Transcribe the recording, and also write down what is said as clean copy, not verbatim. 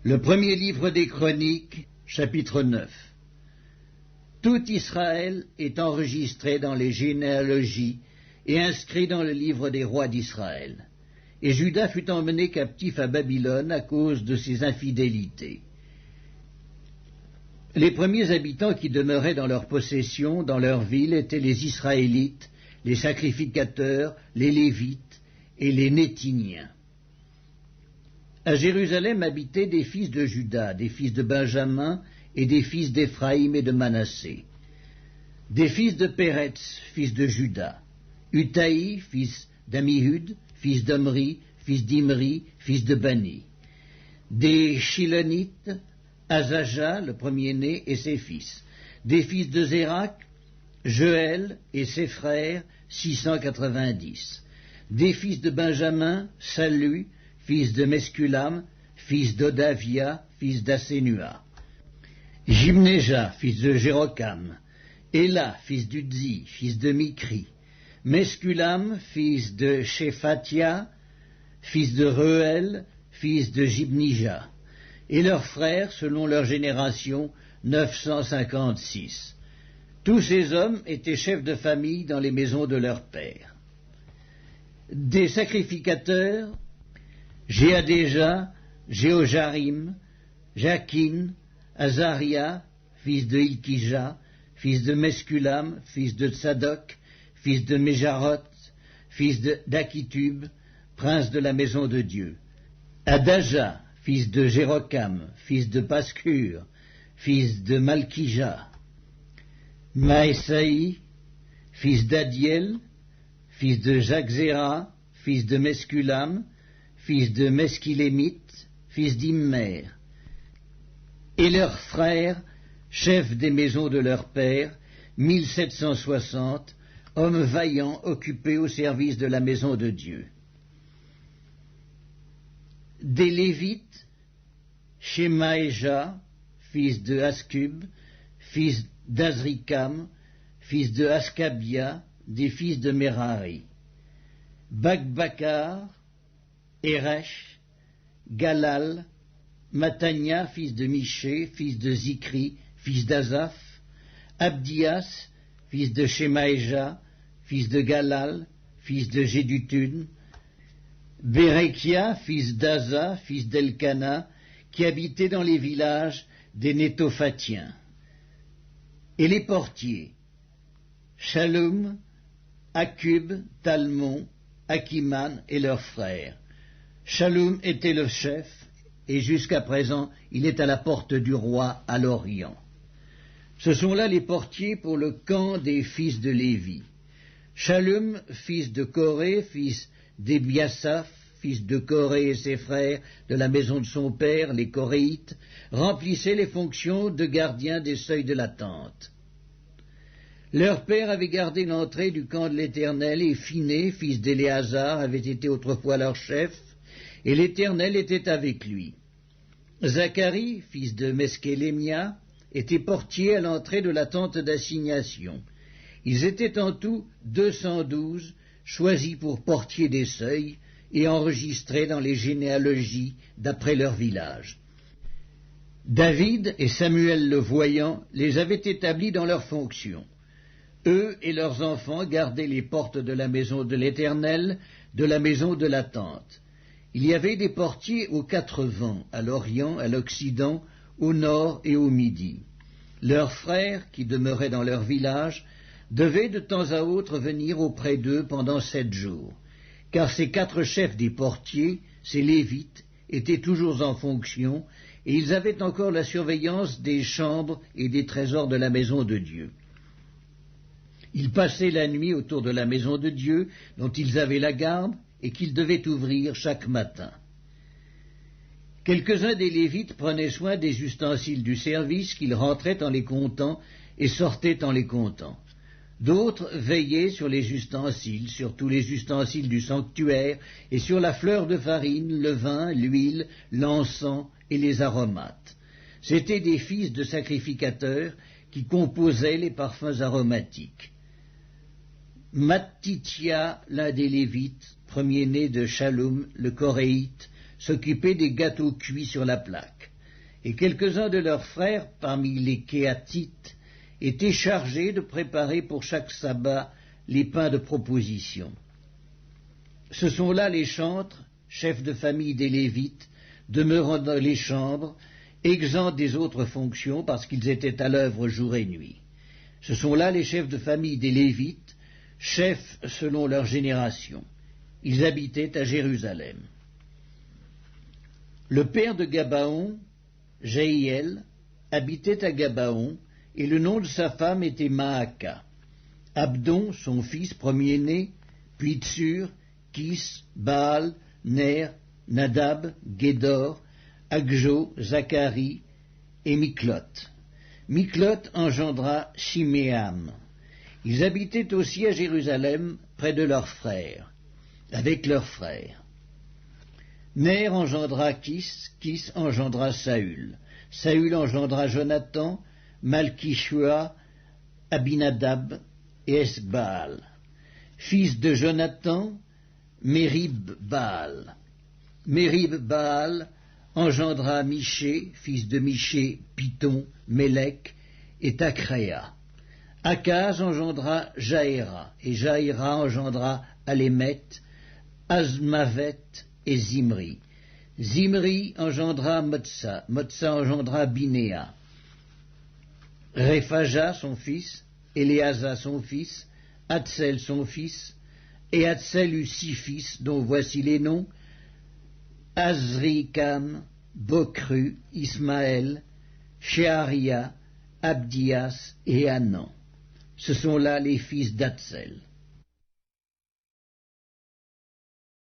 Le premier livre des Chroniques, chapitre 9. Tout Israël est enregistré dans les généalogies et inscrit dans le livre des rois d'Israël. Et Juda fut emmené captif à Babylone à cause de ses infidélités. Les premiers habitants qui demeuraient dans leur possession, dans leur ville, étaient les Israélites, les sacrificateurs, les Lévites et les Nétiniens. À Jérusalem habitaient des fils de Juda, des fils de Benjamin et des fils d'Éphraïm et de Manassé. Des fils de Péretz, fils de Juda, Utaï, fils d'Amihud, fils d'Omri, fils d'Imri, fils de Bani. Des Shilonites, Azaja, le premier-né, et ses fils. Des fils de Zérak, Joël et ses frères, 690. Des fils de Benjamin, Sallu, fils de Mesculam, fils d'Odavia, fils d'Assénua. Jimnéja, fils de Jérocam. Éla, fils d'Udzi, fils de Mikri. Mesculam, fils de Shéphatia, fils de Reuel, fils de Jibnija. Et leurs frères, selon leur génération, 956. Tous ces hommes étaient chefs de famille dans les maisons de leurs pères. Des sacrificateurs, Jéadéja, Jéhojarim, Jakin, Azaria, fils de Ilkija, fils de Mesculam, fils de Tsadok, fils de Méjaroth, fils d'Akitub, prince de la maison de Dieu. Adaja, fils de Jérocam, fils de Pascur, fils de Malkija. Maësaï, fils d'Adiel, fils de Jaczéra, fils de Mesculam, fils de Mesquilémite, fils d'Immer. Et leurs frères, chefs des maisons de leurs pères, 1760, hommes vaillants occupés au service de la maison de Dieu. Des Lévites, Shemaéja, fils de Askub, fils d'Azrikam, fils de Askabia, des fils de Merari. Bakbakar, Eresh, Galal, Matania, fils de Miché, fils de Zikri, fils d'Azaph, Abdias, fils de Shemaéja, fils de Galal, fils de Jédutun, Bérekia, fils d'Aza, fils d'Elkana, qui habitait dans les villages des Nétophatiens. Et les portiers, Shallum, Akub, Talmon, Akiman et leurs frères. Shallum était le chef, et jusqu'à présent il est à la porte du roi à l'Orient. Ce sont là les portiers pour le camp des fils de Lévi. Shallum, fils de Coré, fils d'Ebiasaph, fils de Coré et ses frères, de la maison de son père, les Coréites, remplissait les fonctions de gardien des seuils de la tente. Leur père avait gardé l'entrée du camp de l'Éternel, et Phiné, fils d'Éléazar, avait été autrefois leur chef, et l'Éternel était avec lui. Zacharie, fils de Meskélémia, était portier à l'entrée de la tente d'assignation. Ils étaient en tout 212, choisis pour portier des seuils, et enregistrés dans les généalogies d'après leur village. David et Samuel le voyant les avaient établis dans leurs fonctions. Eux et leurs enfants gardaient les portes de la maison de l'Éternel, de la maison de la tente. Il y avait des portiers aux 4 vents, à l'Orient, à l'Occident, au Nord et au Midi. Leurs frères, qui demeuraient dans leur village, devaient de temps à autre venir auprès d'eux pendant 7 jours, car ces 4 chefs des portiers, ces Lévites, étaient toujours en fonction, et ils avaient encore la surveillance des chambres et des trésors de la maison de Dieu. Ils passaient la nuit autour de la maison de Dieu, dont ils avaient la garde, et qu'ils devaient ouvrir chaque matin. Quelques-uns des Lévites prenaient soin des ustensiles du service, qu'ils rentraient en les comptant et sortaient en les comptant. D'autres veillaient sur les ustensiles, sur tous les ustensiles du sanctuaire, et sur la fleur de farine, le vin, l'huile, l'encens et les aromates. C'étaient des fils de sacrificateurs qui composaient les parfums aromatiques. Mattitia, l'un des Lévites, premier-né de Shallum, le Coréite, s'occupait des gâteaux cuits sur la plaque. et quelques-uns de leurs frères, parmi les Kéatites, étaient chargés de préparer pour chaque sabbat les pains de proposition. Ce sont là les chantres, chefs de famille des Lévites, demeurant dans les chambres, exempts des autres fonctions parce qu'ils étaient à l'œuvre jour et nuit. Ce sont là les chefs de famille des Lévites, chefs selon leur génération. Ils habitaient à Jérusalem. Le père de Gabaon, Jehiel, habitait à Gabaon, et le nom de sa femme était Maaka. Abdon, son fils premier-né, puis Tsur, Kis, Baal, Ner, Nadab, Gédor, Agjo, Zacharie et Miklot. Miklot engendra Shiméam. Ils habitaient aussi à Jérusalem, près de leurs frères, avec leurs frères. Ner engendra Kis, Kis engendra Saül. Saül engendra Jonathan, Malkishua, Abinadab et Esbaal. Fils de Jonathan, Mérib-Baal. Mérib-Baal engendra Miché, fils de Miché, Python, Mélec et Tacréa. Akaz engendra Jaéra, et Jaéra engendra Alémet, Azmavet et Zimri. Zimri engendra Motsa, Motsa engendra Binéa. Réphaja, son fils, Éléasa, son fils, Hatsel, son fils, et Hatsel eut 6 fils, dont voici les noms: Azrikam, Bokru, Ismaël, Sheharia, Abdias et Hanan. Ce sont là les fils d'Hatsel.